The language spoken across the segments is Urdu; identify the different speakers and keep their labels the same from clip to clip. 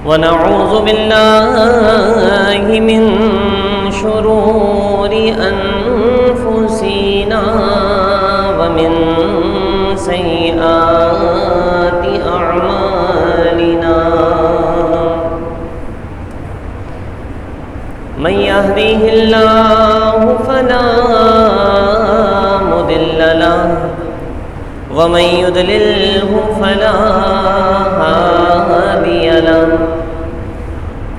Speaker 1: ونعوذ بالله من شرور أنفسنا ومن سيئات أعمالنا من يهده الله فلا مضل له ومن يضلله فلا هادي له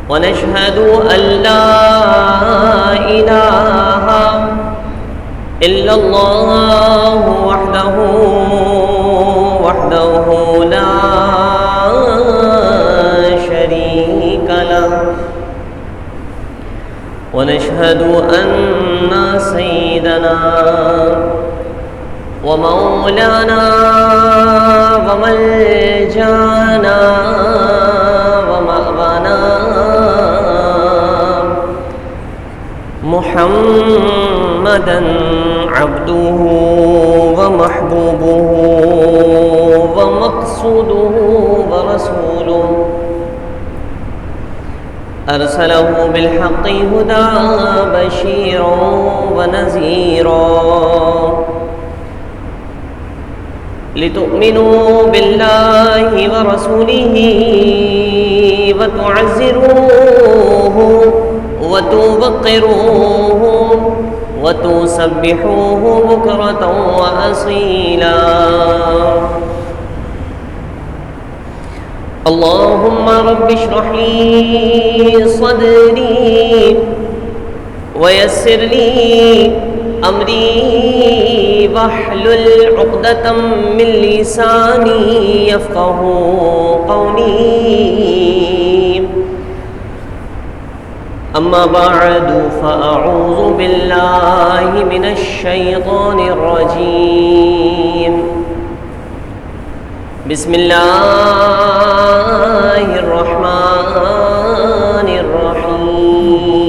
Speaker 1: ونشهد أن لا إله إلا الله وحده لا شريك له ونشهد أن سيدنا ومولانا وملجانا ومأوانا محمدا عبده ومحبوبه ومقصوده ورسوله أرسله بالحق هدى بشيرا ونذيرا لتؤمنوا بالله ورسوله وتعزروه وتوقروه وتسبحوه بكرة وأصيلا اللهم رب اشرح لي صدري ويسر لي أمري واحلل عقدة من لساني يفقه قولي أما بعد فأعوذ بالله من الشيطان الرجيم بسم الله الرحمن الرحيم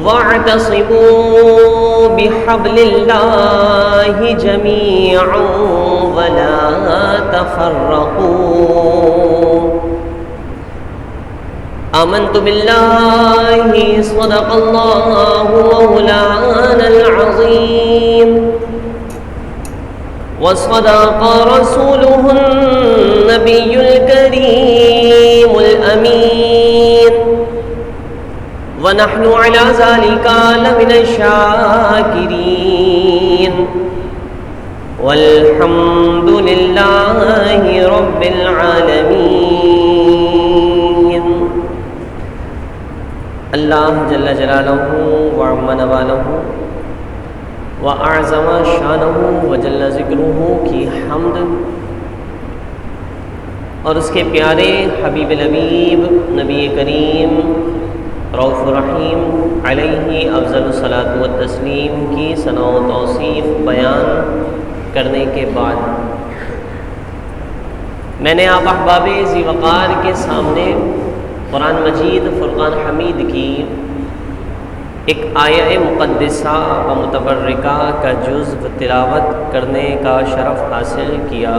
Speaker 1: واعتصموا بحبل الله جميعا ولا تفرقوا آمنت بالله صدق الله مولانا العظيم وصدق رسوله النبي الكريم الأمين ونحن على ذلك لمن الشاكرين والحمد لله رب العالمين اللہ جل جلالہ وعم نوالہ وأعظم شانہ وجل ذکرہ کی حمد اور اس کے پیارے حبیب الحبیب نبی کریم رؤوف الرحیم علیہ افضل الصلاۃ والتسلیم کی ثنا و توصیف بیان کرنے کے بعد میں نے آپ احباب ذی وقار کے سامنے قرآن مجید فرقان حمید کی ایک آیہ مقدسہ و متبرکہ کا جزو تلاوت کرنے کا شرف حاصل کیا۔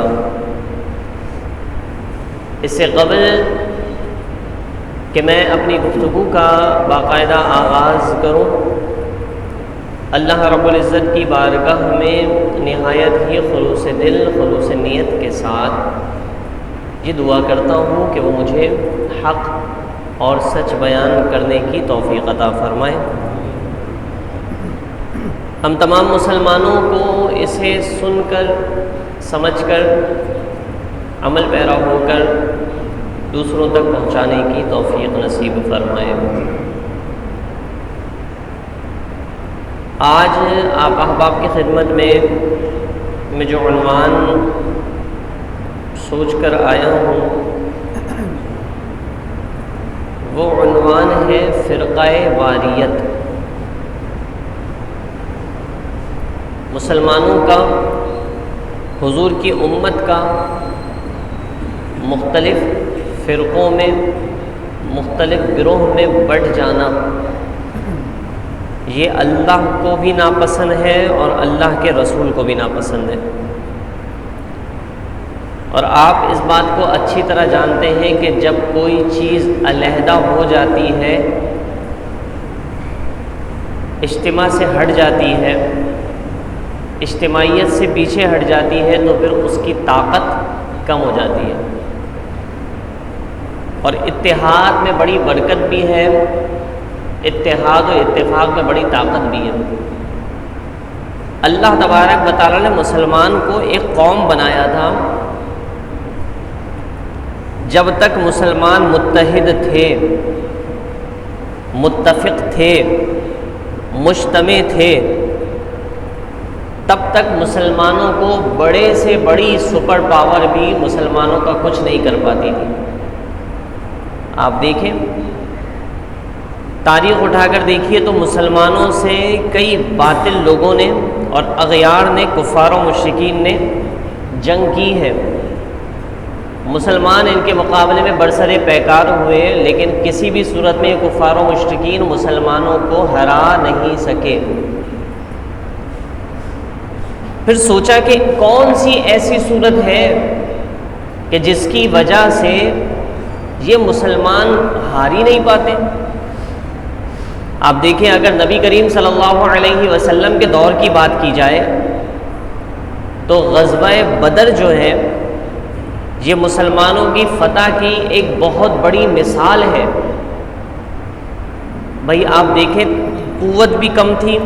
Speaker 1: اس سے قبل کہ میں اپنی گفتگو کا باقاعدہ آغاز کروں، اللہ رب العزت کی بارگاہ میں نہایت ہی خلوص دل خلوص نیت کے ساتھ یہ دعا کرتا ہوں کہ وہ مجھے حق اور سچ بیان کرنے کی توفیق عطا فرمائے۔ ہم تمام مسلمانوں کو اسے سن کر سمجھ کر عمل پیرا ہو کر دوسروں تک پہنچانے کی توفیق نصیب فرمائے۔ آج آپ احباب کی خدمت میں جو عنوان سوچ کر آیا ہوں وہ عنوان ہے فرقہ واریت۔ مسلمانوں کا، حضور کی امت کا مختلف فرقوں میں، مختلف گروہ میں بٹ جانا، یہ اللہ کو بھی ناپسند ہے اور اللہ کے رسول کو بھی ناپسند ہے۔ اور آپ اس بات کو اچھی طرح جانتے ہیں کہ جب کوئی چیز علیحدہ ہو جاتی ہے، اجتماع سے ہٹ جاتی ہے، اجتماعیت سے پیچھے ہٹ جاتی ہے، تو پھر اس کی طاقت کم ہو جاتی ہے۔ اور اتحاد میں بڑی برکت بھی ہے، اتحاد و اتفاق میں بڑی طاقت بھی ہے۔ اللہ تبارک و تعالیٰ نے مسلمان کو ایک قوم بنایا تھا، جب تک مسلمان متحد تھے، متفق تھے، مجتمع تھے، تب تک مسلمانوں کو بڑے سے بڑی سپر پاور بھی مسلمانوں کا کچھ نہیں کر پاتی تھی۔ آپ دیکھیں، تاریخ اٹھا کر دیکھیے تو مسلمانوں سے کئی باطل لوگوں نے اور اغیار نے، کفار و مشرکین نے جنگ کی ہے۔ مسلمان ان کے مقابلے میں برسرِ پیکار ہوئے، لیکن کسی بھی صورت میں کفار و مشرکین مسلمانوں کو ہرا نہیں سکے۔ پھر سوچا کہ کون سی ایسی صورت ہے کہ جس کی وجہ سے یہ مسلمان ہار ہی نہیں پاتے۔ آپ دیکھیں، اگر نبی کریم صلی اللہ علیہ وسلم کے دور کی بات کی جائے تو غزوہ بدر جو ہے یہ مسلمانوں کی فتح کی ایک بہت بڑی مثال ہے۔ بھائی آپ دیکھیں، قوت بھی کم تھی،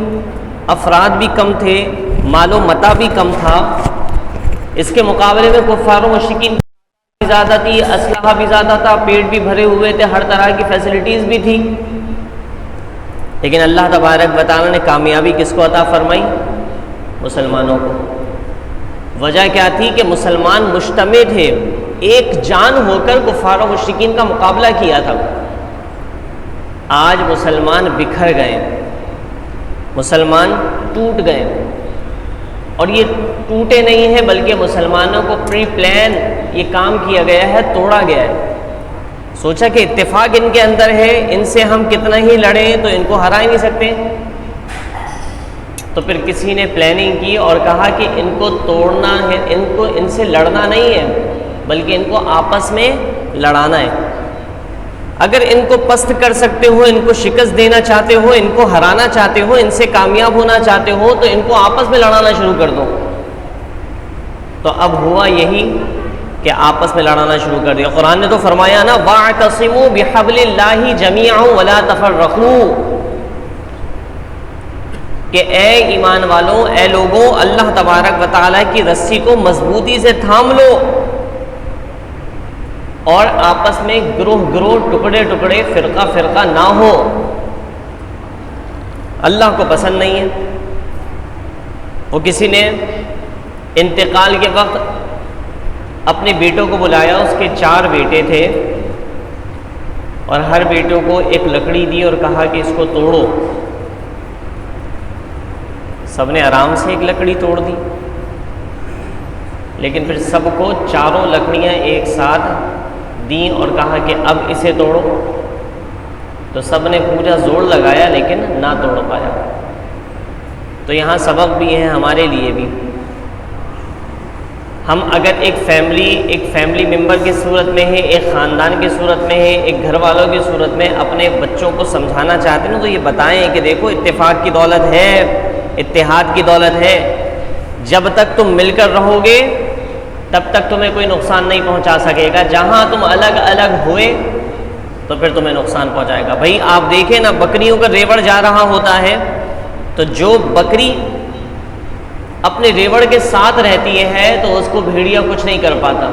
Speaker 1: افراد بھی کم تھے، مال و متاع بھی کم تھا، اس کے مقابلے میں کفار و مشرکین بھی زیادہ تھی، اسلحہ بھی زیادہ تھا، پیٹ بھی بھرے ہوئے تھے، ہر طرح کی فیسلٹیز بھی تھی، لیکن اللہ تبارک و تعالیٰ نے کامیابی کس کو عطا فرمائی؟ مسلمانوں کو۔ وجہ کیا تھی کہ مسلمان مجتمع تھے، ایک جان ہو کر کفار و مشرکین کا مقابلہ کیا تھا۔ آج مسلمان بکھر گئے، مسلمان ٹوٹ گئے، اور یہ ٹوٹے نہیں ہیں بلکہ مسلمانوں کو پری پلان یہ کام کیا گیا ہے، توڑا گیا ہے۔ سوچا کہ اتفاق ان کے اندر ہے، ان سے ہم کتنا ہی لڑیں تو ان کو ہرا ہی نہیں سکتے، تو پھر کسی نے پلاننگ کی اور کہا کہ ان کو توڑنا ہے، ان سے لڑنا نہیں ہے بلکہ ان کو آپس میں لڑانا ہے۔ اگر ان کو پست کر سکتے ہو، ان کو شکست دینا چاہتے ہو، ان کو ہرانا چاہتے ہو، ان سے کامیاب ہونا چاہتے ہو، تو ان کو آپس میں لڑانا شروع کر دو۔ تو اب ہوا یہی کہ آپس میں لڑانا شروع کر دیا۔ قرآن نے تو فرمایا نا، وَاعْتَصِمُوا بِحَبْلِ اللَّهِ جَمِيعًا وَلَا تَفَرَّقُوا، کہ اے ایمان والوں، اے لوگوں، اللہ تبارک و تعالیٰ کی رسی کو مضبوطی سے تھام لو اور آپس میں گروہ گروہ، ٹکڑے ٹکڑے، فرقہ فرقہ نہ ہو۔ اللہ کو پسند نہیں ہے۔ وہ کسی نے انتقال کے وقت اپنے بیٹوں کو بلایا، اس کے 4 بیٹے تھے، اور ہر بیٹوں کو ایک لکڑی دی اور کہا کہ اس کو توڑو۔ سب نے آرام سے ایک لکڑی توڑ دی، لیکن پھر سب کو 4 لکڑیاں ایک ساتھ دیں اور کہا کہ اب اسے توڑو، تو سب نے پورا زور لگایا لیکن نہ توڑ پایا۔ تو یہاں سبق بھی ہے ہمارے لیے بھی۔ ہم اگر ایک فیملی ممبر کی صورت میں ہے، ایک خاندان کی صورت میں ہے، ایک گھر والوں کی صورت میں اپنے بچوں کو سمجھانا چاہتے ہیں تو یہ بتائیں کہ دیکھو، اتفاق کی دولت ہے، اتحاد کی دولت ہے۔ جب تک تم مل کر رہو گے تب تک تمہیں کوئی نقصان نہیں پہنچا سکے گا۔ جہاں تم الگ الگ ہوئے تو پھر تمہیں نقصان پہنچائے گا۔ بھائی آپ دیکھیں نا، بکریوں کا ریوڑ جا رہا ہوتا ہے تو جو بکری اپنے ریوڑ کے ساتھ رہتی ہے تو اس کو بھیڑیا کچھ نہیں کر پاتا،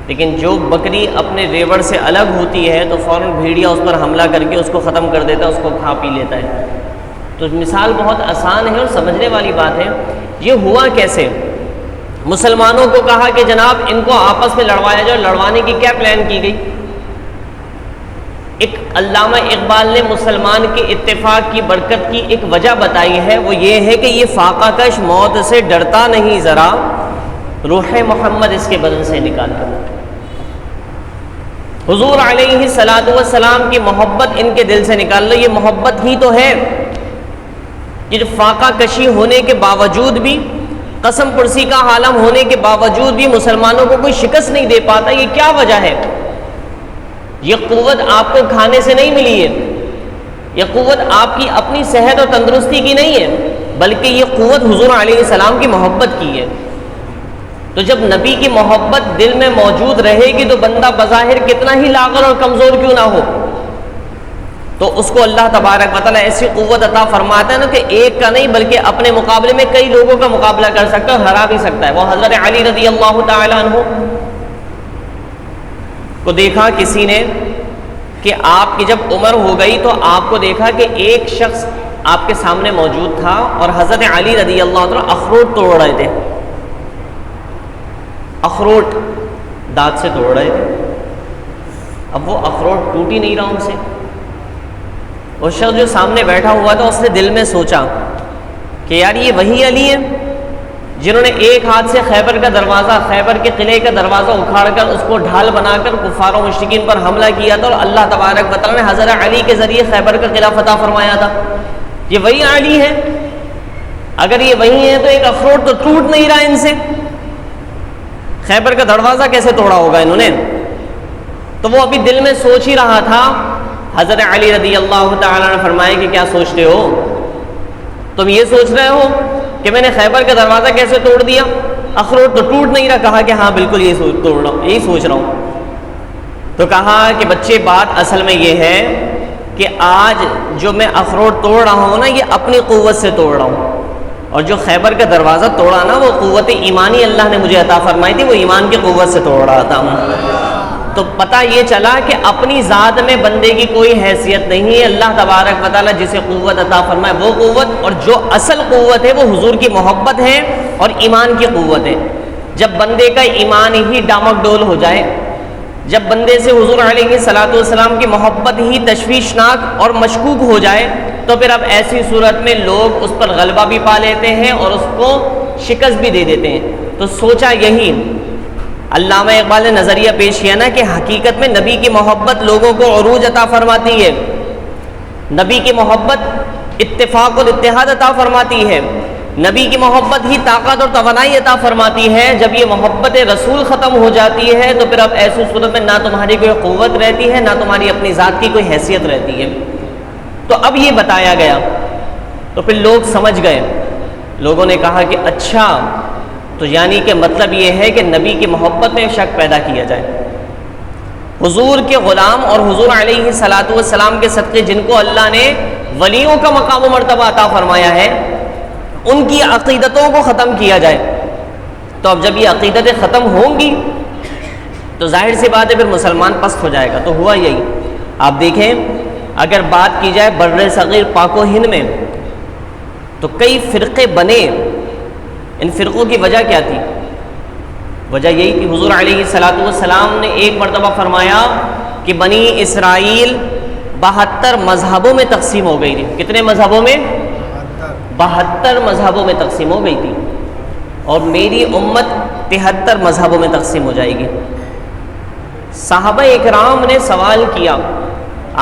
Speaker 1: لیکن جو بکری اپنے ریوڑ سے الگ ہوتی ہے تو فوراً بھیڑیا اس پر حملہ کر کے اس کو ختم کر دیتا ہے، اس کو کھا پی لیتا ہے۔ تو مثال بہت آسان ہے اور سمجھنے والی بات ہے۔ یہ ہوا کیسے؟ مسلمانوں کو کہا کہ جناب ان کو آپس میں لڑوایا جائے۔ لڑوانے کی کیا پلان کی گئی؟ ایک علامہ اقبال نے مسلمان کے اتفاق کی برکت کی ایک وجہ بتائی ہے، وہ یہ ہے کہ یہ فاقہ کش موت سے ڈرتا نہیں ذرا، روح محمد اس کے بدن سے نکالتا۔ حضور علیہ الصلوۃ والسلام کی محبت ان کے دل سے نکال لو، یہ محبت ہی تو ہے کہ جو فاقہ کشی ہونے کے باوجود بھی، قسم پرسی کا عالم ہونے کے باوجود بھی مسلمانوں کو کوئی شکست نہیں دے پاتا، یہ کیا وجہ ہے؟ یہ قوت آپ کو کھانے سے نہیں ملی ہے، یہ قوت آپ کی اپنی صحت اور تندرستی کی نہیں ہے، بلکہ یہ قوت حضور علیہ السلام کی محبت کی ہے۔ تو جب نبی کی محبت دل میں موجود رہے گی تو بندہ بظاہر کتنا ہی لاغر اور کمزور کیوں نہ ہو، تو اس کو اللہ تبارک و تعالیٰ ایسی قوت عطا فرماتا ہے نا کہ ایک کا نہیں بلکہ اپنے مقابلے میں کئی لوگوں کا مقابلہ کر سکتا ہے اور ہرا بھی سکتا ہے۔ وہ حضرت علی رضی اللہ تعالیٰ عنہ کو دیکھا کسی نے کہ آپ کی جب عمر ہو گئی تو آپ کو دیکھا کہ ایک شخص آپ کے سامنے موجود تھا اور حضرت علی رضی اللہ عنہ اخروٹ توڑ رہے تھے، اخروٹ دانت سے توڑ رہے تھے۔ اب وہ اخروٹ ٹوٹ ہی نہیں رہا ان سے۔ وہ شخص جو سامنے بیٹھا ہوا تھا اس نے دل میں سوچا کہ یار یہ وہی علی ہے جنہوں نے ایک ہاتھ سے خیبر کا دروازہ، خیبر کے قلعے کا دروازہ اکھاڑ کر اس کو ڈھال بنا کر کفار و مشرکین پر حملہ کیا تھا، اور اللہ تبارک و تعالیٰ نے حضرت علی کے ذریعے خیبر کا قلعہ فتح فرمایا تھا۔ یہ وہی علی ہے؟ اگر یہ وہی ہے تو ایک اخروٹ تو ٹوٹ نہیں رہا ان سے، خیبر کا دروازہ کیسے توڑا ہوگا انہوں نے؟ تو وہ ابھی دل میں سوچ ہی رہا تھا، حضرت علی رضی اللہ تعالیٰ نے فرمایا کہ کیا سوچتے ہو؟ تم یہ سوچ رہے ہو کہ میں نے خیبر کا دروازہ کیسے توڑ دیا؟ اخروٹ تو ٹوٹ نہیں رہا۔ کہا کہ ہاں بالکل یہی سوچ رہا ہوں۔ تو کہا کہ بچے بات اصل میں یہ ہے کہ آج جو میں اخروٹ توڑ رہا ہوں نا یہ اپنی قوت سے توڑ رہا ہوں، اور جو خیبر کا دروازہ توڑا نا وہ قوت ایمانی اللہ نے مجھے عطا فرمائی تھی، وہ ایمان کی قوت سے توڑ رہا تھا۔ تو پتہ یہ چلا کہ اپنی ذات میں بندے کی کوئی حیثیت نہیں ہے، اللہ تبارک و تعالیٰ جسے قوت عطا فرمائے وہ قوت، اور جو اصل قوت ہے وہ حضور کی محبت ہے اور ایمان کی قوت ہے۔ جب بندے کا ایمان ہی ڈامک ڈول ہو جائے، جب بندے سے حضور علیہ الصلوۃ والسلام کی محبت ہی تشویشناک اور مشکوک ہو جائے، تو پھر اب ایسی صورت میں لوگ اس پر غلبہ بھی پا لیتے ہیں اور اس کو شکست بھی دے دیتے ہیں۔ تو سوچا یہی علامہ اقبال نے نظریہ پیش کیا نا کہ حقیقت میں نبی کی محبت لوگوں کو عروج عطا فرماتی ہے، نبی کی محبت اتفاق اور اتحاد عطا فرماتی ہے، نبی کی محبت ہی طاقت اور توانائی عطا فرماتی ہے۔ جب یہ محبت رسول ختم ہو جاتی ہے تو پھر اب ایسی صورت میں نہ تمہاری کوئی قوت رہتی ہے نہ تمہاری اپنی ذات کی کوئی حیثیت رہتی ہے۔ تو اب یہ بتایا گیا تو پھر لوگ سمجھ گئے، لوگوں نے کہا کہ اچھا تو یعنی کہ مطلب یہ ہے کہ نبی کی محبت میں شک پیدا کیا جائے۔ حضور کے غلام اور حضور علیہ الصلوۃ والسلام کے صدقے جن کو اللہ نے ولیوں کا مقام و مرتبہ عطا فرمایا ہے ان کی عقیدتوں کو ختم کیا جائے۔ تو اب جب یہ عقیدتیں ختم ہوں گی تو ظاہر سی بات ہے پھر مسلمان پست ہو جائے گا۔ تو ہوا یہی، آپ دیکھیں اگر بات کی جائے بر صغیر پاک و ہند میں تو کئی فرقے بنے۔ ان فرقوں کی وجہ کیا تھی؟ وجہ یہی کہ حضور علیہ الصلوۃ والسلام نے ایک مرتبہ فرمایا کہ بنی اسرائیل 72 مذہبوں میں تقسیم ہو گئی تھی۔ کتنے مذہبوں میں؟ 72 مذہبوں میں تقسیم ہو گئی تھی، اور میری امت 73 مذہبوں میں تقسیم ہو جائے گی۔ صحابہ اکرام نے سوال کیا،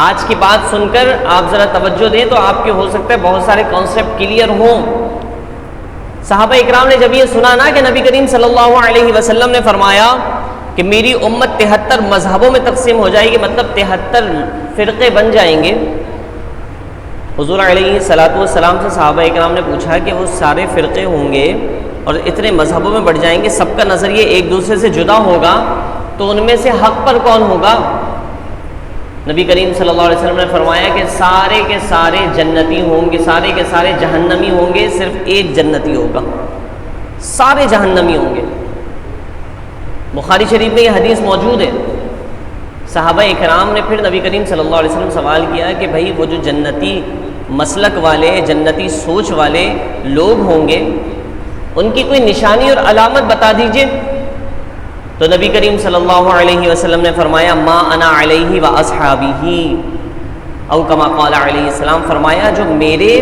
Speaker 1: آج کی بات سن کر آپ ذرا توجہ دیں تو آپ کے ہو سکتا ہے بہت سارے کانسیپٹ کلیئر ہوں۔ صحابہ اکرام نے جب یہ سنا نا کہ نبی کریم صلی اللہ علیہ وسلم نے فرمایا کہ میری امت 73 مذہبوں میں تقسیم ہو جائے گی، مطلب 73 فرقے بن جائیں گے، حضور علیہ الصلوۃ والسلام سے صحابہ اکرام نے پوچھا کہ وہ سارے فرقے ہوں گے اور اتنے مذہبوں میں بڑھ جائیں گے، سب کا نظریہ ایک دوسرے سے جدا ہوگا، تو ان میں سے حق پر کون ہوگا؟ نبی کریم صلی اللہ علیہ وسلم نے فرمایا کہ سارے کے سارے جنتی ہوں گے، سارے کے سارے جہنمی ہوں گے، صرف ایک جنتی ہوگا، سارے جہنمی ہوں گے۔ بخاری شریف میں یہ حدیث موجود ہے۔ صحابہ اکرام نے پھر نبی کریم صلی اللہ علیہ وسلم سوال کیا کہ بھائی وہ جو جنتی مسلک والے، جنتی سوچ والے لوگ ہوں گے ان کی کوئی نشانی اور علامت بتا دیجئے۔ تو نبی کریم صلی اللہ علیہ وسلم نے فرمایا ما انا علیہ و اصحابہ، او کما قال علیہ السلام، فرمایا جو میرے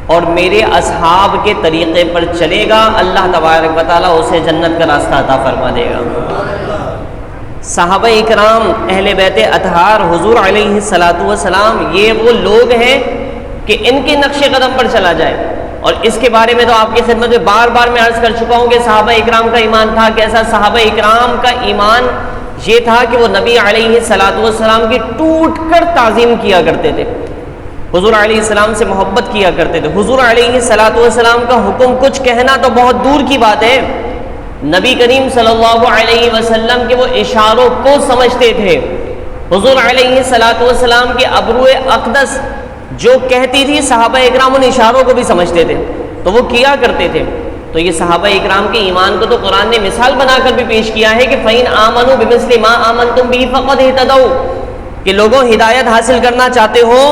Speaker 1: اور میرے اصحاب کے طریقے پر چلے گا اللہ تبارک و تعالیٰ اسے جنت کا راستہ عطا فرما دے گا۔ صحابہ اکرام، اہل بیت اطہار، حضور علیہ الصلوۃ والسلام، یہ وہ لوگ ہیں کہ ان کے نقش قدم پر چلا جائے. اور اس کے بارے میں تو آپ کی خدمت میں بار بار میں عرض کر چکا ہوں کہ صحابہ اکرام کا ایمان تھا کیسا. صحابہ اکرام کا ایمان یہ تھا کہ وہ نبی علیہ الصلوۃ والسلام کی ٹوٹ کر تعظیم کیا کرتے تھے, حضور علیہ السلام سے محبت کیا کرتے تھے. حضور علیہ الصلوۃ والسلام کا حکم کچھ کہنا تو بہت دور کی بات ہے, نبی کریم صلی اللہ علیہ وسلم کے وہ اشاروں کو سمجھتے تھے. حضور علیہ الصلوۃ والسلام کے ابرو اقدس جو کہتی تھی صحابہ اکرام ان اشاروں کو بھی سمجھتے تھے, تو وہ کیا کرتے تھے. تو یہ صحابہ اکرام کے ایمان کو تو قرآن نے مثال بنا کر بھی پیش کیا ہے کہ فَإِنْ آمَنُوا بِمِثْلِ مَا آمَنْتُمْ بِهِ فَقَدْ اهْتَدَوْا, کہ لوگوں ہدایت حاصل کرنا چاہتے ہو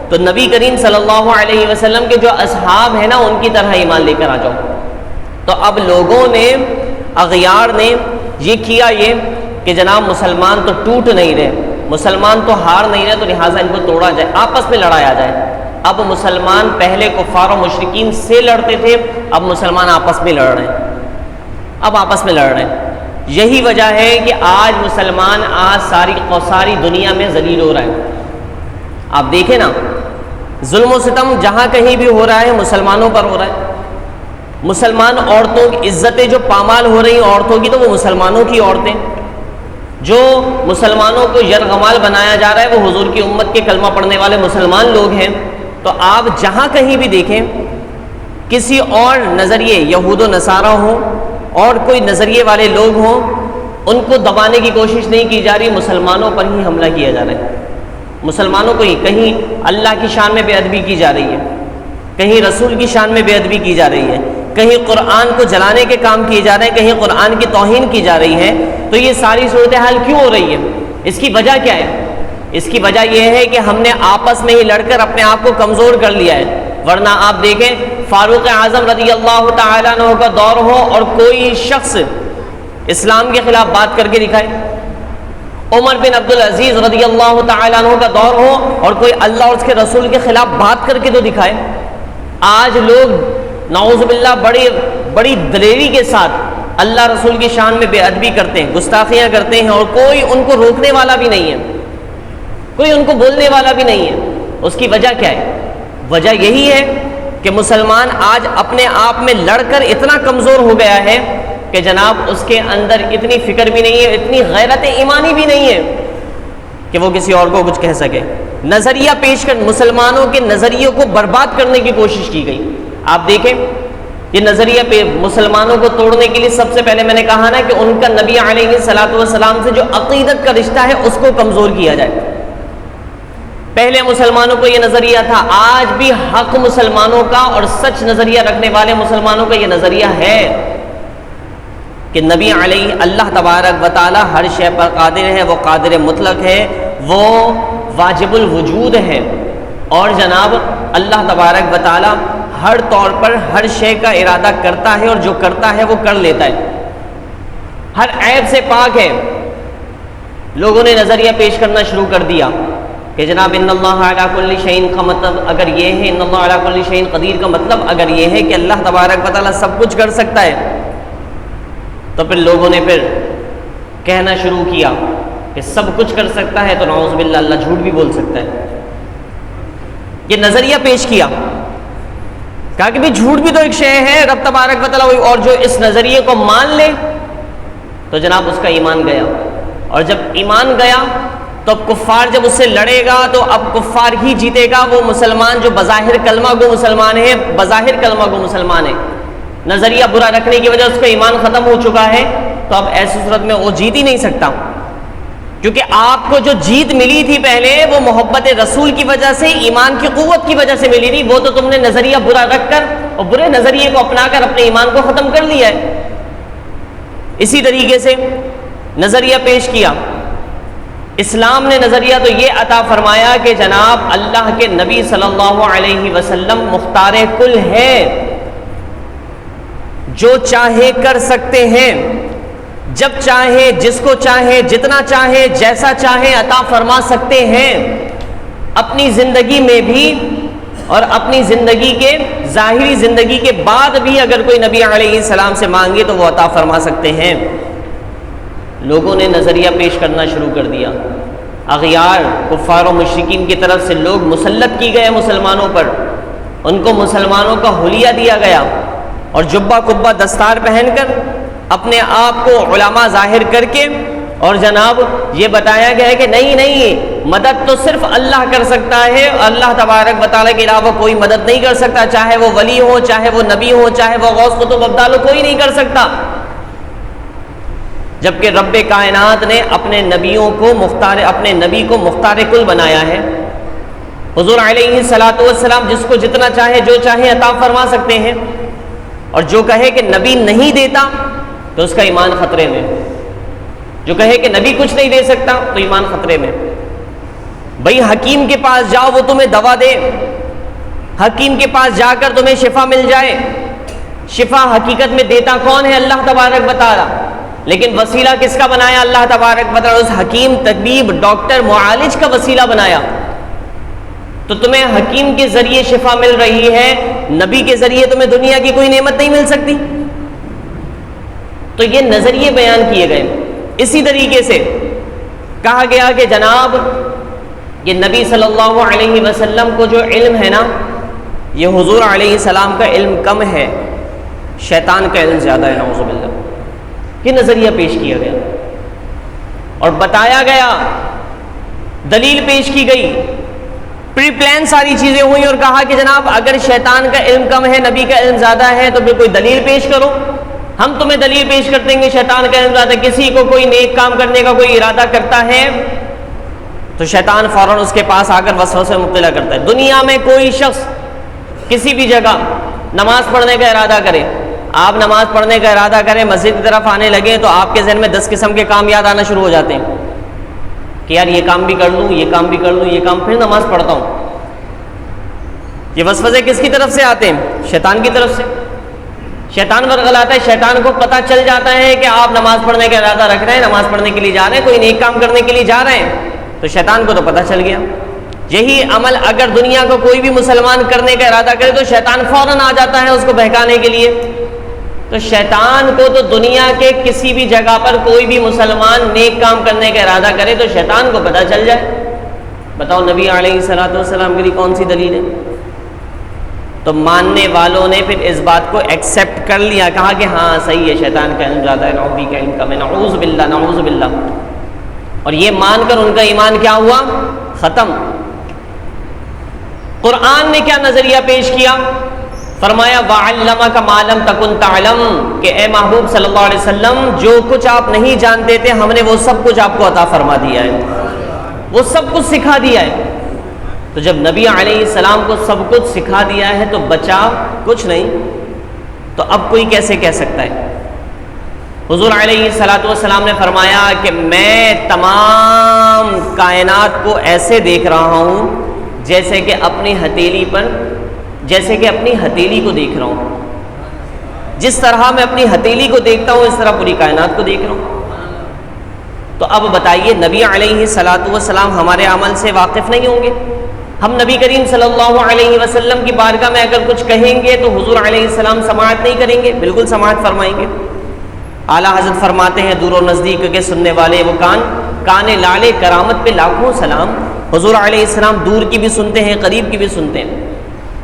Speaker 1: تو نبی کریم صلی اللہ علیہ وسلم کے جو اصحاب ہیں نا ان کی طرح ایمان لے کر آ جاؤ. تو اب لوگوں نے اغیار نے یہ کیا یہ کہ جناب مسلمان تو ٹوٹ نہیں رہے, مسلمان تو ہار نہیں رہے, تو لہٰذا ان کو توڑا جائے, آپس میں لڑایا جائے. اب مسلمان پہلے کفار و مشرکین سے لڑتے تھے, اب مسلمان آپس میں لڑ رہے ہیں, اب آپس میں لڑ رہے ہیں. یہی وجہ ہے کہ آج مسلمان ساری دنیا میں ذلیل ہو رہا ہے. آپ دیکھیں نا, ظلم و ستم جہاں کہیں بھی ہو رہا ہے مسلمانوں پر ہو رہا ہے. مسلمان عورتوں کی عزتیں جو پامال ہو رہی ہیں عورتوں کی, تو وہ مسلمانوں کی عورتیں. جو مسلمانوں کو یرغمال بنایا جا رہا ہے وہ حضور کی امت کے کلمہ پڑھنے والے مسلمان لوگ ہیں. تو آپ جہاں کہیں بھی دیکھیں کسی اور نظریے, یہود و نصارہ ہوں اور کوئی نظریے والے لوگ ہوں, ان کو دبانے کی کوشش نہیں کی جا رہی, مسلمانوں پر ہی حملہ کیا جا رہا ہے. مسلمانوں کو ہی کہیں اللہ کی شان میں بے ادبی کی جا رہی ہے, کہیں رسول کی شان میں بے ادبی کی جا رہی ہے, کہیں قرآن کو جلانے کے کام کیے جا رہے ہیں, کہیں قرآن کی توہین کی جا رہی ہے. تو یہ ساری صورتحال کیوں ہو رہی ہے؟ اس کی وجہ کیا ہے؟ اس کی وجہ یہ ہے کہ ہم نے آپس میں ہی لڑ کر اپنے آپ کو کمزور کر لیا ہے. ورنہ آپ دیکھیں فاروق اعظم رضی اللہ تعالیٰ عنہ کا دور ہو اور کوئی شخص اسلام کے خلاف بات کر کے دکھائے, عمر بن عبدالعزیز رضی اللہ تعالیٰ عنہ کا دور ہو اور کوئی اللہ اور اس کے رسول کے خلاف بات کر کے تو دکھائے. آج لوگ نعوذ باللہ بڑی دلیری کے ساتھ اللہ رسول کی شان میں بے ادبی کرتے ہیں, گستاخیاں کرتے ہیں, اور کوئی ان کو روکنے والا بھی نہیں ہے, کوئی ان کو بولنے والا بھی نہیں ہے. اس کی وجہ کیا ہے؟ وجہ یہی ہے کہ مسلمان آج اپنے آپ میں لڑ کر اتنا کمزور ہو گیا ہے کہ جناب اس کے اندر اتنی فکر بھی نہیں ہے, اتنی غیرت ایمانی بھی نہیں ہے کہ وہ کسی اور کو کچھ کہہ سکے. نظریہ پیش کر مسلمانوں کے نظریوں کو برباد کرنے کی کوشش کی گئی. آپ دیکھیں یہ نظریہ پہ مسلمانوں کو توڑنے کے لیے سب سے پہلے میں نے کہا نا کہ ان کا نبی علیہ الصلوۃ والسلام سے جو عقیدت کا رشتہ ہے اس کو کمزور کیا جائے. پہلے مسلمانوں کو یہ نظریہ تھا, آج بھی حق مسلمانوں کا اور سچ نظریہ رکھنے والے مسلمانوں کا یہ نظریہ ہے کہ نبی علیہ اللہ تبارک و تعالی ہر شے پر قادر ہے, وہ قادر مطلق ہے, وہ واجب الوجود ہے, اور جناب اللہ تبارک و تعالی ہر طور پر ہر شے کا ارادہ کرتا ہے, اور جو کرتا ہے وہ کر لیتا ہے, ہر عیب سے پاک ہے. لوگوں نے نظریہ پیش کرنا شروع کر دیا کہ جناب ان اللہ علی کل شیء کا مطلب اگر یہ ہے, ان اللہ علی کل شیء قدیر کا مطلب اگر یہ ہے کہ اللہ تبارک و تعالی سب کچھ کر سکتا ہے, تو پھر لوگوں نے پھر کہنا شروع کیا کہ سب کچھ کر سکتا ہے تو نعوذ باللہ اللہ جھوٹ بھی بول سکتا ہے. یہ نظریہ پیش کیا, کہا کہ بھی جھوٹ بھی تو ایک شے ہے, رب تبارک و تعالی, اور جو اس نظریے کو مان لے تو جناب اس کا ایمان گیا. اور جب ایمان گیا تو اب کفار جب اس سے لڑے گا تو اب کفار ہی جیتے گا. وہ مسلمان جو بظاہر کلمہ گو مسلمان ہے, بظاہر کلمہ گو مسلمان ہے, نظریہ برا رکھنے کی وجہ اس کا ایمان ختم ہو چکا ہے, تو اب ایسی صورت میں وہ جیت ہی نہیں سکتا, کیونکہ آپ کو جو جیت ملی تھی پہلے وہ محبت رسول کی وجہ سے, ایمان کی قوت کی وجہ سے ملی تھی. وہ تو تم نے نظریہ برا رکھ کر اور برے نظریے کو اپنا کر اپنے ایمان کو ختم کر لیا ہے. اسی طریقے سے نظریہ پیش کیا. اسلام نے نظریہ تو یہ عطا فرمایا کہ جناب اللہ کے نبی صلی اللہ علیہ وسلم مختار کل ہے, جو چاہے کر سکتے ہیں, جب چاہے, جس کو چاہے, جتنا چاہے, جیسا چاہے عطا فرما سکتے ہیں, اپنی زندگی میں بھی اور اپنی زندگی کے ظاہری زندگی کے بعد بھی اگر کوئی نبی علیہ السلام سے مانگے تو وہ عطا فرما سکتے ہیں. لوگوں نے نظریہ پیش کرنا شروع کر دیا. اغیار کفار و مشرکین کی طرف سے لوگ مسلط کی گئے مسلمانوں پر، ان کو مسلمانوں کا حلیہ دیا گیا، اور جبہ کبہ دستار پہن کر اپنے آپ کو علماء ظاہر کر کے، اور جناب یہ بتایا گیا ہے کہ نہیں مدد تو صرف اللہ کر سکتا ہے، اللہ تبارک و تعالیٰ کے علاوہ کوئی مدد نہیں کر سکتا، چاہے وہ ولی ہو، چاہے وہ نبی ہو، چاہے وہ غوث قطب ابدال ہو، کوئی نہیں کر سکتا۔ جبکہ رب کائنات نے اپنے نبی کو مختار کل بنایا ہے۔ حضور علیہ الصلوۃ والسلام جس کو جتنا چاہے جو چاہے عطا فرما سکتے ہیں، اور جو کہے کہ نبی نہیں دیتا تو اس کا ایمان خطرے میں، جو کہے کہ نبی کچھ نہیں دے سکتا تو ایمان خطرے میں۔ بھئی حکیم کے پاس جاؤ، وہ تمہیں دوا دے، حکیم کے پاس جا کر تمہیں شفا مل جائے، شفا حقیقت میں دیتا کون ہے؟ اللہ تبارک و تعالیٰ، لیکن وسیلہ کس کا بنایا؟ اللہ تبارک و تعالیٰ، اس حکیم، طبیب، ڈاکٹر، معالج کا وسیلہ بنایا۔ تو تمہیں حکیم کے ذریعے شفا مل رہی ہے، نبی کے ذریعے تمہیں دنیا کی کوئی نعمت نہیں مل سکتی۔ تو یہ نظریے بیان کیے گئے۔ اسی طریقے سے کہا گیا کہ جناب یہ نبی صلی اللہ علیہ وسلم کو جو علم ہے نا، یہ حضور علیہ السلام کا علم کم ہے، شیطان کا علم زیادہ ہے، نعوذ باللہ۔ یہ نظریہ پیش کیا گیا اور بتایا گیا، دلیل پیش کی گئی، پری پلان ساری چیزیں ہوئی، اور کہا کہ جناب اگر شیطان کا علم کم ہے، نبی کا علم زیادہ ہے، تو پھر کوئی دلیل پیش کرو، ہم تمہیں دلیل پیش کر دیں گے۔ شیطان کا علم زیادہ، کسی کو کوئی نیک کام کرنے کا کوئی ارادہ کرتا ہے تو شیطان فوراً اس کے پاس آ کر وسوسے میں مبتلا کرتا ہے۔ دنیا میں کوئی شخص کسی بھی جگہ نماز پڑھنے کا ارادہ کرے، آپ نماز پڑھنے کا ارادہ کریں، مسجد کی طرف آنے لگے تو آپ کے ذہن میں 10 قسم کے کام یاد آنا شروع ہو جاتے ہیں کہ یار یہ کام بھی کر لوں، یہ کام بھی کر لوں، یہ کام، پھر نماز پڑھتا ہوں۔ یہ وسوسے کس کی طرف سے آتے ہیں؟ شیطان کی طرف سے۔ شیطان ورغلاتا ہے، شیطان کو پتہ چل جاتا ہے کہ آپ نماز پڑھنے کا ارادہ رکھ رہے ہیں، نماز پڑھنے کے لیے جا رہے ہیں، کوئی نیک کام کرنے کے لیے جا رہے ہیں، تو شیطان کو تو پتہ چل گیا۔ یہی عمل اگر دنیا کو کوئی بھی مسلمان کرنے کا ارادہ کرے تو شیطان فوراً آ جاتا ہے اس کو بہکانے کے لیے۔ تو شیطان کو تو دنیا کے کسی بھی جگہ پر کوئی بھی مسلمان نیک کام کرنے کا ارادہ کرے تو شیطان کو پتہ چل جائے۔ بتاؤ نبی علیہ الصلوۃ والسلام کے لیے کون سی دلیل ہے؟ تو ماننے والوں نے پھر اس بات کو ایکسیپٹ کر لیا، کہا کہ ہاں صحیح ہے، شیطان کا علم زیادہ ہے، نبی کا علم کم ہے، نعوذ باللہ نعوذ باللہ۔ اور یہ مان کر ان کا ایمان کیا ہوا؟ ختم۔ قرآن نے کیا نظریہ پیش کیا؟ فرمایا وَعَلَّمَكَ مَا لَمْ تَكُنْ تَعْلَمْ، کہ اے محبوب صلی اللہ علیہ وسلم جو کچھ آپ نہیں جانتے تھے ہم نے وہ سب کچھ آپ کو عطا فرما دیا ہے، وہ سب کچھ سکھا دیا ہے۔ تو جب نبی علیہ السلام کو سب کچھ سکھا دیا ہے تو بچا کچھ نہیں، تو اب کوئی کیسے کہہ سکتا ہے؟ حضور علیہ الصلوۃ والسلام نے فرمایا کہ میں تمام کائنات کو ایسے دیکھ رہا ہوں جیسے کہ اپنی ہتھیلی کو دیکھ رہا ہوں، جس طرح میں اپنی ہتھیلی کو دیکھتا ہوں اس طرح پوری کائنات کو دیکھ رہا ہوں۔ تو اب بتائیے نبی علیہ الصلوۃ والسلام ہمارے عمل سے واقف نہیں ہوں گے؟ ہم نبی کریم صلی اللہ علیہ وسلم کی بارگاہ میں اگر کچھ کہیں گے تو حضور علیہ السلام سماعت نہیں کریں گے؟ بالکل سماعت فرمائیں گے۔ اعلیٰ حضرت فرماتے ہیں دور و نزدیک کے سننے والے وہ کان لالے کرامت پہ لاکھوں سلام۔ حضور علیہ السلام دور کی بھی سنتے ہیں، قریب کی بھی سنتے ہیں۔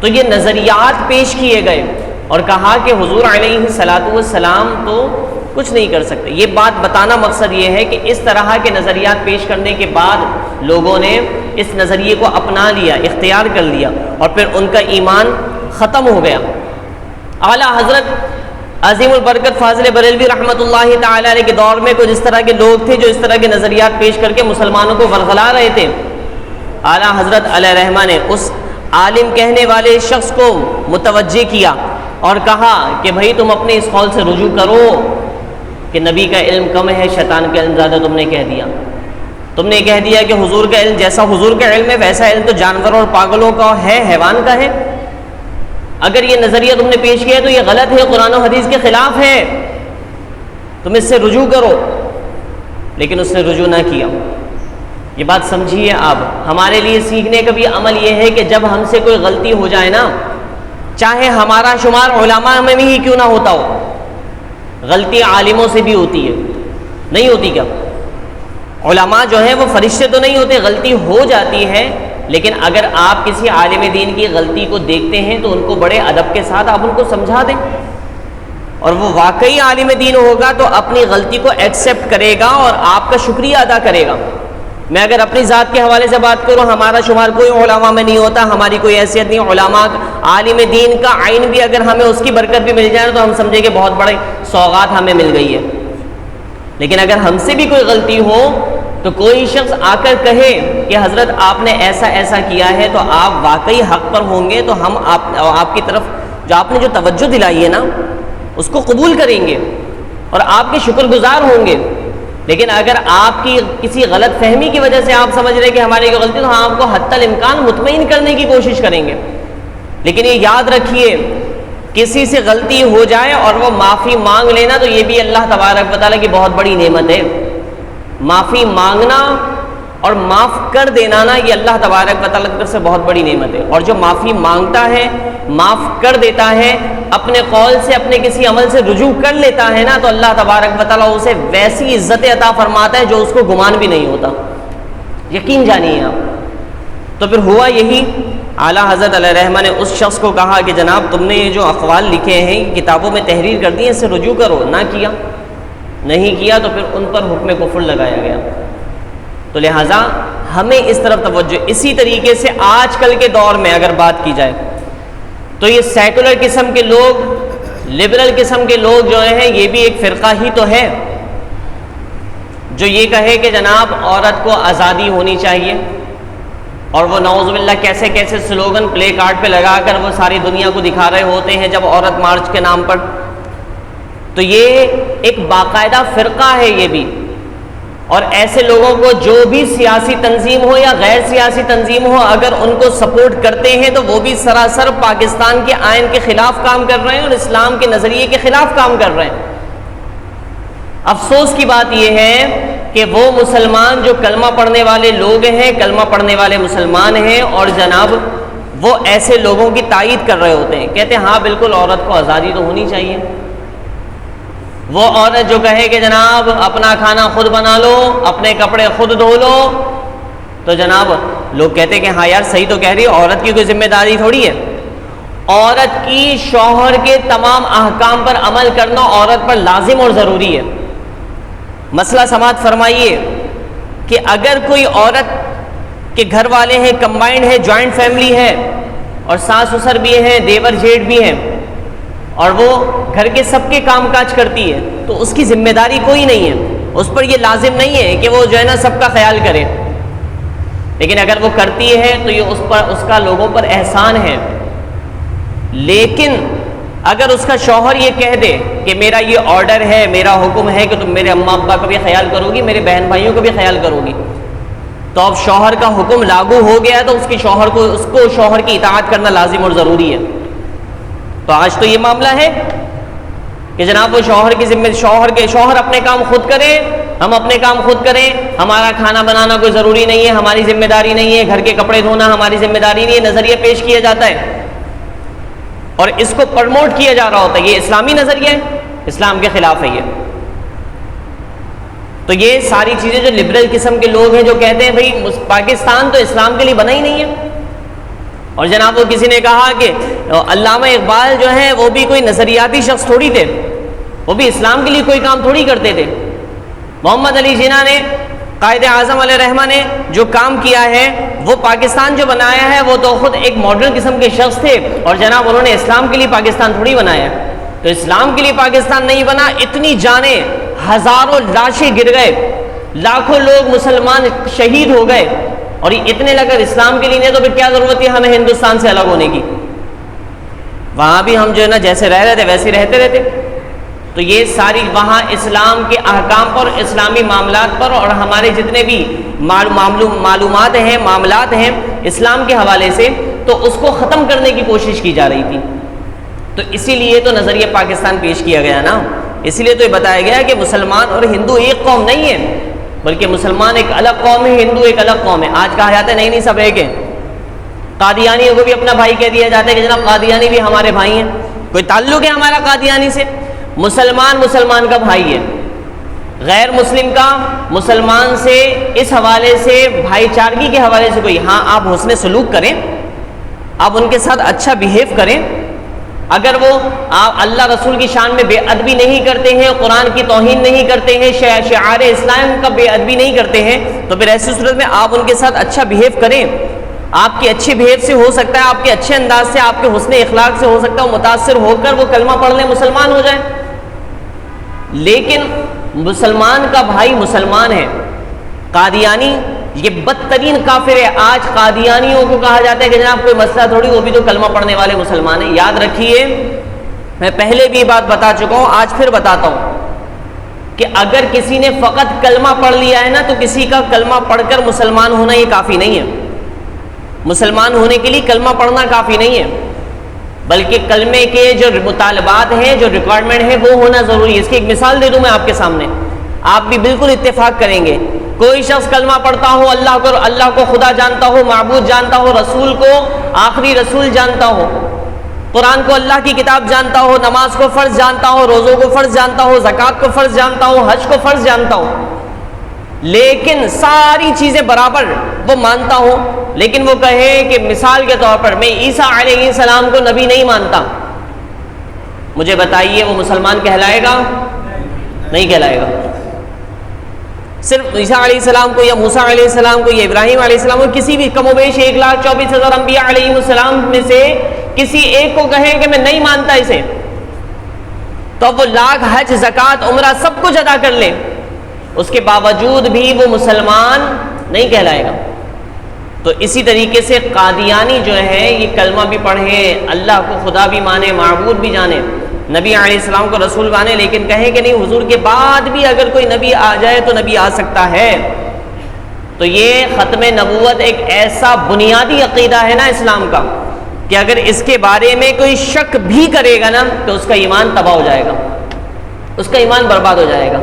Speaker 1: تو یہ نظریات پیش کیے گئے اور کہا کہ حضور علیہ الصلوۃ والسلام تو کچھ نہیں کر سکتے۔ یہ بات بتانا مقصد یہ ہے کہ اس طرح کے نظریات پیش کرنے کے بعد لوگوں نے اس نظریے کو اپنا لیا، اختیار کر لیا، اور پھر ان کا ایمان ختم ہو گیا۔ اعلیٰ حضرت عظیم البرکت فاضل بریلوی رحمۃ اللہ تعالی علیہ کے دور میں کچھ اس طرح کے لوگ تھے جو اس طرح کے نظریات پیش کر کے مسلمانوں کو ورغلا رہے تھے۔ اعلیٰ حضرت علیہ رحمہ نے اس عالم کہنے والے شخص کو متوجہ کیا اور کہا کہ بھائی تم اپنے اس قول سے رجوع کرو کہ نبی کا علم کم ہے، شیطان کا علم زیادہ۔ تم نے کہہ دیا کہ حضور کا علم جیسا حضور کا علم ہے ویسا علم تو جانوروں اور پاگلوں کا ہے، حیوان کا ہے۔ اگر یہ نظریہ تم نے پیش کیا تو یہ غلط ہے، قرآن و حدیث کے خلاف ہے، تم اس سے رجوع کرو۔ لیکن اس نے رجوع نہ کیا۔ یہ بات سمجھیے آپ، ہمارے لیے سیکھنے کا بھی عمل یہ ہے کہ جب ہم سے کوئی غلطی ہو جائے نا، چاہے ہمارا شمار علماء میں ہی کیوں نہ ہوتا ہو، غلطی عالموں سے بھی ہوتی ہے، نہیں ہوتی کیا؟ علماء جو ہیں وہ فرشتے تو نہیں ہوتے، غلطی ہو جاتی ہے، لیکن اگر آپ کسی عالم دین کی غلطی کو دیکھتے ہیں تو ان کو بڑے ادب کے ساتھ آپ ان کو سمجھا دیں، اور وہ واقعی عالم دین ہوگا تو اپنی غلطی کو ایکسیپٹ کرے گا اور آپ کا شکریہ ادا کرے گا۔ میں اگر اپنی ذات کے حوالے سے بات کروں، ہمارا شمار کوئی علماء میں نہیں ہوتا، ہماری کوئی حیثیت نہیں، علماء عالم دین کا عین بھی اگر ہمیں اس کی برکت بھی مل جائے تو ہم سمجھیں کہ بہت بڑے سوغات ہمیں مل گئی ہے۔ لیکن اگر ہم سے بھی کوئی غلطی ہو تو کوئی شخص آ کر کہے کہ حضرت آپ نے ایسا ایسا کیا ہے تو آپ واقعی حق پر ہوں گے، تو ہم آپ کی طرف جو آپ نے جو توجہ دلائی ہے نا اس کو قبول کریں گے اور آپ کے شکر گزار ہوں گے۔ لیکن اگر آپ کی کسی غلط فہمی کی وجہ سے آپ سمجھ رہے کہ ہماری کوئی غلطی، تو ہم آپ کو حتی الامکان مطمئن کرنے کی کوشش کریں گے۔ لیکن یہ یاد رکھیے، کسی سے غلطی ہو جائے اور وہ معافی مانگ لینا تو یہ بھی اللہ تبارک و تعالیٰ کی بہت بڑی نعمت ہے۔ معافی مانگنا اور معاف کر دینا نا، یہ اللہ تبارک و تعالیٰ کی طرف سے بہت بڑی نعمت ہے۔ اور جو معافی مانگتا ہے، معاف کر دیتا ہے، اپنے قول سے اپنے کسی عمل سے رجوع کر لیتا ہے نا، تو اللہ تبارک و تعالیٰ اسے ویسی عزت عطا فرماتا ہے جو اس کو گمان بھی نہیں ہوتا، یقین جانیے آپ۔ تو پھر ہوا یہی، اعلیٰ حضرت علیہ رحمہ نے اس شخص کو کہا کہ جناب تم نے یہ جو اقوال لکھے ہیں کتابوں میں تحریر کر دی ہیں، اس سے رجوع کرو، نہ کیا، نہیں کیا تو پھر ان پر حکم کفر لگایا گیا۔ تو لہٰذا ہمیں اس طرف توجہ، اسی طریقے سے آج کل کے دور میں اگر بات کی جائے تو یہ سیکولر قسم کے لوگ، لبرل قسم کے لوگ جو ہیں، یہ بھی ایک فرقہ ہی تو ہے جو یہ کہے کہ جناب عورت کو آزادی ہونی چاہیے، اور وہ نعوذ باللہ کیسے کیسے سلوگن پلے کارڈ پہ لگا کر وہ ساری دنیا کو دکھا رہے ہوتے ہیں جب عورت مارچ کے نام پر۔ تو یہ ایک باقاعدہ فرقہ ہے یہ بھی، اور ایسے لوگوں کو جو بھی سیاسی تنظیم ہو یا غیر سیاسی تنظیم ہو اگر ان کو سپورٹ کرتے ہیں تو وہ بھی سراسر پاکستان کے آئین کے خلاف کام کر رہے ہیں اور اسلام کے نظریے کے خلاف کام کر رہے ہیں۔ افسوس کی بات یہ ہے کہ وہ مسلمان جو کلمہ پڑھنے والے لوگ ہیں، کلمہ پڑھنے والے مسلمان ہیں، اور جناب وہ ایسے لوگوں کی تائید کر رہے ہوتے ہیں، کہتے ہیں ہاں بالکل عورت کو آزادی تو ہونی چاہیے۔ وہ عورت جو کہے کہ جناب اپنا کھانا خود بنا لو، اپنے کپڑے خود دھو لو، تو جناب لوگ کہتے ہیں کہ ہاں یار صحیح تو کہہ رہی ہے، عورت کی کوئی ذمہ داری تھوڑی ہے۔ عورت کی شوہر کے تمام احکام پر عمل کرنا عورت پر لازم اور ضروری ہے۔ مسئلہ سماعت فرمائیے کہ اگر کوئی عورت کے گھر والے ہیں، کمبائنڈ ہے، جوائنٹ فیملی ہے، اور ساس سسر بھی ہیں، دیور جیٹھ بھی ہیں، اور وہ گھر کے سب کے کام کاج کرتی ہے، تو اس کی ذمہ داری کوئی نہیں ہے، اس پر یہ لازم نہیں ہے کہ وہ جو ہے نا سب کا خیال کرے، لیکن اگر وہ کرتی ہے تو یہ اس کا لوگوں پر احسان ہے۔ لیکن اگر اس کا شوہر یہ کہہ دے کہ میرا یہ آرڈر ہے، میرا حکم ہے کہ تم میرے اماں ابا کا بھی خیال کرو گی، میرے بہن بھائیوں کا بھی خیال کرو گی، تو اب شوہر کا حکم لاگو ہو گیا تو اس کو شوہر کی اطاعت کرنا لازم اور ضروری ہے۔ تو آج تو یہ معاملہ ہے کہ جناب وہ شوہر کی ذمہ، شوہر اپنے کام خود کرے، ہم اپنے کام خود کریں، ہمارا کھانا بنانا کوئی ضروری نہیں ہے، ہماری ذمہ داری نہیں ہے، گھر کے کپڑے دھونا ہماری ذمہ داری نہیں ہے، نظریہ پیش کیا جاتا ہے اور اس کو پروموٹ کیا جا رہا ہوتا ہے۔ یہ اسلامی نظریہ ہے، اسلام کے خلاف ہے یہ۔ تو یہ ساری چیزیں جو لبرل قسم کے لوگ ہیں جو کہتے ہیں بھائی پاکستان تو اسلام کے لیے بنا ہی نہیں ہے، اور جناب وہ کسی نے کہا کہ علامہ اقبال جو ہیں وہ بھی کوئی نظریاتی شخص تھوڑی تھے، وہ بھی اسلام کے لیے کوئی کام تھوڑی کرتے تھے۔ محمد علی جناح نے، قائد اعظم علیہ رحمہ نے جو کام کیا ہے، وہ پاکستان جو بنایا ہے وہ تو خود ایک ماڈرن قسم کے شخص تھے، اور جناب انہوں نے اسلام کے لیے پاکستان تھوڑی بنایا ہے۔ تو اسلام کے لیے پاکستان نہیں بنا، اتنی جانیں، ہزاروں لاشیں گر گئے، لاکھوں لوگ مسلمان شہید ہو گئے، اور یہ اتنے اگر اسلام کے لیے نہیں تو پھر کیا ضرورت ہے ہمیں ہندوستان سے الگ ہونے کی؟ وہاں بھی ہم جو ہے نا جیسے رہ رہے تھے ویسے رہتے رہتے۔ تو یہ ساری وہاں اسلام کے احکام پر، اسلامی معاملات پر، اور ہمارے جتنے بھی معلومات ہیں، معاملات ہیں اسلام کے حوالے سے، تو اس کو ختم کرنے کی کوشش کی جا رہی تھی۔ تو اسی لیے تو نظریہ پاکستان پیش کیا گیا نا، اسی لیے تو یہ بتایا گیا کہ مسلمان اور ہندو ایک قوم نہیں ہے، بلکہ مسلمان ایک الگ قوم ہے، ہندو ایک الگ قوم ہے۔ آج کہا جاتا ہے نہیں سب ایک ہے۔ قادیانیوں کو بھی اپنا بھائی کہہ دیا جاتا ہے کہ جناب قادیانی بھی ہمارے بھائی ہیں، کوئی تعلق ہے ہمارا قادیانی سے؟ مسلمان کا بھائی ہے، غیر مسلم کا مسلمان سے اس حوالے سے بھائی چارگی کے حوالے سے کوئی، ہاں آپ حسن سلوک کریں، آپ ان کے ساتھ اچھا بیہیو کریں، اگر وہ آپ اللہ رسول کی شان میں بے ادبی نہیں کرتے ہیں، قرآن کی توہین نہیں کرتے ہیں، شعار اسلام کا بے ادبی نہیں کرتے ہیں، تو پھر ایسی صورت میں آپ ان کے ساتھ اچھا بیہیو کریں۔ آپ کے اچھے بیہیو سے ہو سکتا ہے، آپ کے اچھے انداز سے، آپ کے حسن اخلاق سے ہو سکتا ہے وہ متاثر ہو کر وہ کلمہ پڑھ لیں، مسلمان ہو جائیں۔ لیکن مسلمان کا بھائی مسلمان ہے، قادیانی یہ بدترین کافر ہے۔ آج قادیانیوں کو کہا جاتا ہے کہ جناب کوئی مسئلہ تھوڑی، وہ بھی تو کلمہ پڑھنے والے مسلمان ہیں۔ یاد رکھیے، میں پہلے بھی بات بتا چکا ہوں، آج پھر بتاتا ہوں کہ اگر کسی نے فقط کلمہ پڑھ لیا ہے نا، تو کسی کا کلمہ پڑھ کر مسلمان ہونا یہ کافی نہیں ہے۔ مسلمان ہونے کے لیے کلمہ پڑھنا کافی نہیں ہے، بلکہ کلمے کے جو مطالبات ہیں، جو ریکوائرمنٹ ہے، وہ ہونا ضروری ہے۔ اس کی ایک مثال دے دوں میں آپ کے سامنے، آپ بھی بالکل اتفاق کریں گے۔ کوئی شخص کلمہ پڑھتا ہو، اللہ کو خدا جانتا ہو، معبود جانتا ہو، رسول کو آخری رسول جانتا ہو، قرآن کو اللہ کی کتاب جانتا ہو، نماز کو فرض جانتا ہو، روزوں کو فرض جانتا ہو، زکوٰۃ کو فرض جانتا ہو، حج کو فرض جانتا ہو، لیکن ساری چیزیں برابر وہ مانتا ہو، لیکن وہ کہے کہ مثال کے طور پر میں عیسیٰ علیہ السلام کو نبی نہیں مانتا، مجھے بتائیے وہ مسلمان کہلائے گا؟ نہیں کہلائے گا۔ صرف عیسیٰ علیہ السلام کو یا موسیٰ علیہ السلام کو یا ابراہیم علیہ السلام کو، کسی بھی کم و بیش 1,24,000 انبیاء علیہ السلام میں سے کسی ایک کو کہیں کہ میں نہیں مانتا اسے، تو وہ لاکھ حج زکوٰۃ عمرہ سب کچھ ادا کر لیں، اس کے باوجود بھی وہ مسلمان نہیں کہلائے گا۔ تو اسی طریقے سے قادیانی جو ہے یہ کلمہ بھی پڑھے، اللہ کو خدا بھی مانے، معبود بھی جانے، نبی علیہ السلام کو رسول مانے، لیکن کہیں کہ نہیں حضور کے بعد بھی اگر کوئی نبی آ جائے تو نبی آ سکتا ہے، تو یہ ختم نبوت ایک ایسا بنیادی عقیدہ ہے نا اسلام کا کہ اگر اس کے بارے میں کوئی شک بھی کرے گا نا تو اس کا ایمان تباہ ہو جائے گا، اس کا ایمان برباد ہو جائے گا۔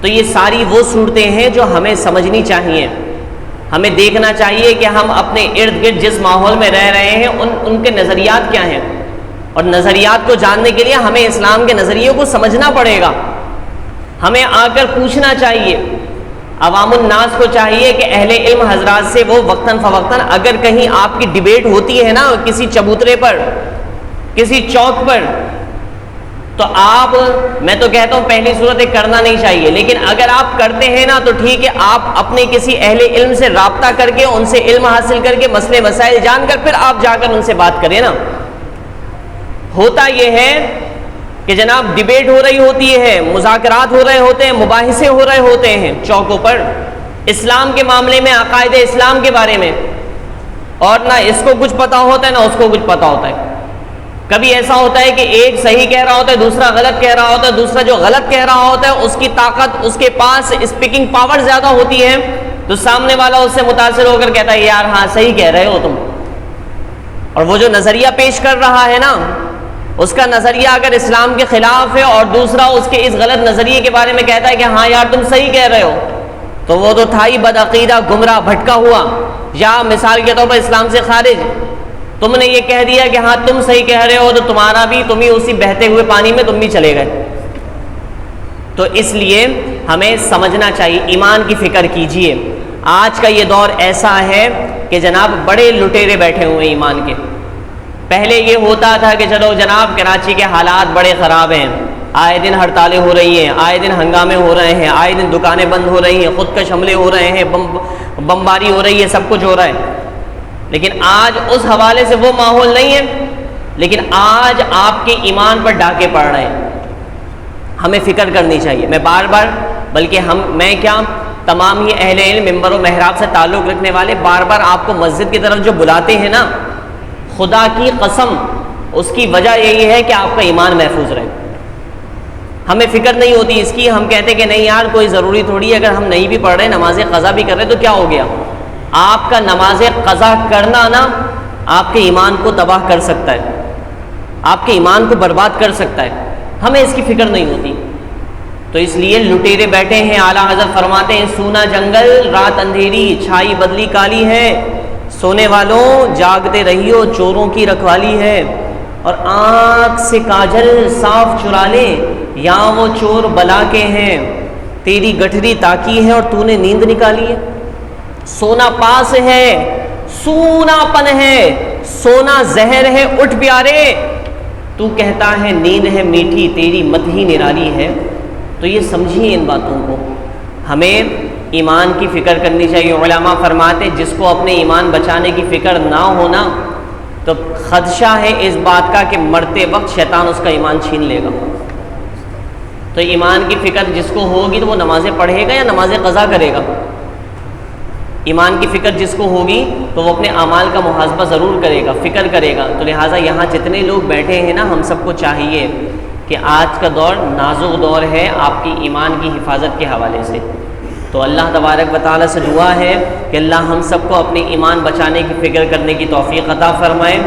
Speaker 1: تو یہ ساری وہ صورتیں ہیں جو ہمیں سمجھنی چاہیے، ہمیں دیکھنا چاہیے کہ ہم اپنے ارد گرد جس ماحول میں رہ رہے ہیں ان کے نظریات کیا ہیں، اور نظریات کو جاننے کے لیے ہمیں اسلام کے نظریوں کو سمجھنا پڑے گا۔ ہمیں آ کر پوچھنا چاہیے، عوام الناس کو چاہیے کہ اہل علم حضرات سے وہ وقتاً فوقتاً اگر کہیں آپ کی ڈیبیٹ ہوتی ہے نا کسی چبوترے پر، کسی چوک پر، تو آپ، میں تو کہتا ہوں پہلی صورت کرنا نہیں چاہیے، لیکن اگر آپ کرتے ہیں نا تو ٹھیک ہے، آپ اپنے کسی اہل علم سے رابطہ کر کے ان سے علم حاصل کر کے مسئلے مسائل جان کر پھر آپ جا کر ان سے بات کریں نا۔ ہوتا یہ ہے کہ جناب ڈیبیٹ ہو رہی ہوتی ہے، مذاکرات ہو رہے ہوتے ہیں، مباحثے ہو رہے ہوتے ہیں چوکوں پر اسلام کے معاملے میں، عقائد اسلام کے بارے میں، اور نہ اس کو کچھ پتہ ہوتا ہے نہ اس کو کچھ پتہ ہوتا ہے۔ کبھی ایسا ہوتا ہے کہ ایک صحیح کہہ رہا ہوتا ہے، دوسرا غلط کہہ رہا ہوتا ہے، دوسرا جو غلط کہہ رہا ہوتا ہے اس کی طاقت، اس کے پاس اسپیکنگ پاور زیادہ ہوتی ہے، تو سامنے والا اس سے متاثر ہو کر کہتا ہے یار ہاں صحیح کہہ رہے ہو تم، اور وہ جو نظریہ پیش کر رہا ہے نا اس کا نظریہ اگر اسلام کے خلاف ہے اور دوسرا اس کے اس غلط نظریے کے بارے میں کہتا ہے کہ ہاں یار تم صحیح کہہ رہے ہو، تو وہ تو تھا ہی بدعقیدہ، گمراہ، بھٹکا ہوا، یا مثال کے طور پر اسلام سے خارج۔ تم نے یہ کہہ دیا کہ ہاں تم صحیح کہہ رہے ہو تو تمہارا بھی، تم ہی اسی بہتے ہوئے پانی میں تم بھی چلے گئے۔ تو اس لیے ہمیں سمجھنا چاہیے، ایمان کی فکر کیجئے۔ آج کا یہ دور ایسا ہے کہ جناب بڑے لٹیرے بیٹھے ہوئے ایمان کے۔ پہلے یہ ہوتا تھا کہ چلو جناب کراچی کے حالات بڑے خراب ہیں، آئے دن ہڑتالیں ہو رہی ہیں، آئے دن ہنگامے ہو رہے ہیں، آئے دن دکانیں بند ہو رہی ہیں، خودکش حملے ہو رہے ہیں، بمباری ہو رہی ہے، سب کچھ ہو رہا ہے۔ لیکن آج اس حوالے سے وہ ماحول نہیں ہے، لیکن آج آپ کے ایمان پر ڈاکے پڑ رہے ہیں۔ ہمیں فکر کرنی چاہیے، میں بار بار، بلکہ میں کیا تمام ہی اہل علم ممبر و محراب سے تعلق رکھنے والے بار بار آپ کو مسجد کی طرف جو بلاتے ہیں نا، خدا کی قسم اس کی وجہ یہی ہے کہ آپ کا ایمان محفوظ رہے۔ ہمیں فکر نہیں ہوتی اس کی، ہم کہتے کہ نہیں یار کوئی ضروری تھوڑی ہے، اگر ہم نہیں بھی پڑھ رہے، نماز قضا بھی کر رہے تو کیا ہو گیا؟ آپ کا نماز قضا کرنا نا آپ کے ایمان کو تباہ کر سکتا ہے، آپ کے ایمان کو برباد کر سکتا ہے، ہمیں اس کی فکر نہیں ہوتی۔ تو اس لیے لٹیرے بیٹھے ہیں، اعلیٰ حضرت فرماتے ہیں سونا جنگل رات اندھیری، چھائی بدلی کالی ہے، سونے والوں جاگتے رہیو چوروں کی رکھوالی ہے، اور آنکھ سے کاجل صاف چرا لے یا وہ چور بلا کے ہیں، تیری گٹھری تاکی ہے اور تو نے نیند نکالی ہے. سونا پاس ہے، سونا پن ہے، سونا زہر ہے، اٹھ پیارے. تو کہتا ہے نیند ہے میٹھی، تیری مت ہی نرالی ہے. تو یہ سمجھیے ان باتوں کو. ہمیں ایمان کی فکر کرنی چاہیے. علماء فرماتے جس کو اپنے ایمان بچانے کی فکر نہ ہونا تو خدشہ ہے اس بات کا کہ مرتے وقت شیطان اس کا ایمان چھین لے گا. تو ایمان کی فکر جس کو ہوگی تو وہ نمازیں پڑھے گا یا نماز قضا کرے گا؟ ایمان کی فکر جس کو ہوگی تو وہ اپنے اعمال کا محاسبہ ضرور کرے گا، فکر کرے گا. تو لہٰذا یہاں جتنے لوگ بیٹھے ہیں نا، ہم سب کو چاہیے کہ آج کا دور نازک دور ہے آپ کی ایمان کی حفاظت کے حوالے سے. تو اللہ تبارک و تعالیٰ سے دعا ہے کہ اللہ ہم سب کو اپنے ایمان بچانے کی فکر کرنے کی توفیق عطا فرمائے،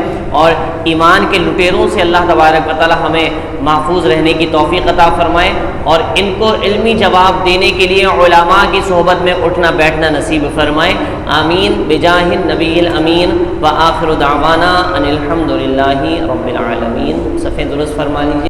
Speaker 1: اور ایمان کے لٹیروں سے اللہ تبارک و تعالیٰ ہمیں محفوظ رہنے کی توفیق عطا فرمائے، اور ان کو علمی جواب دینے کے لیے علماء کی صحبت میں اٹھنا بیٹھنا نصیب فرمائے. آمین بجاہ النبی الامین. وآخر دعوانا ان الحمد للہ رب العالمین. صفحہ درست فرما لیجیے.